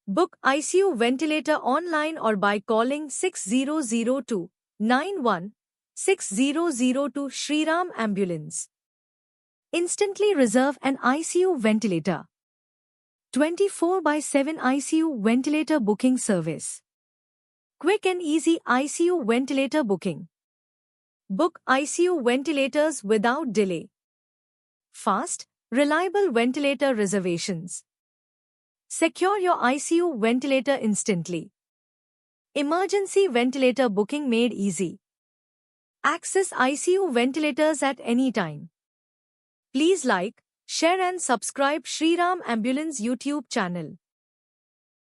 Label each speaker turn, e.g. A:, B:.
A: Book ICU ventilator online or by calling 6002 916002 Shriram Ambulance. Instantly reserve an ICU ventilator. 24/7 ICU ventilator booking service. Quick and easy ICU ventilator booking. Book ICU ventilators without delay. Fast, reliable ventilator reservations. Secure your ICU ventilator instantly. Emergency ventilator booking made easy. Access ICU ventilators at any time. Please like, share and subscribe Shriram Ambulance YouTube channel.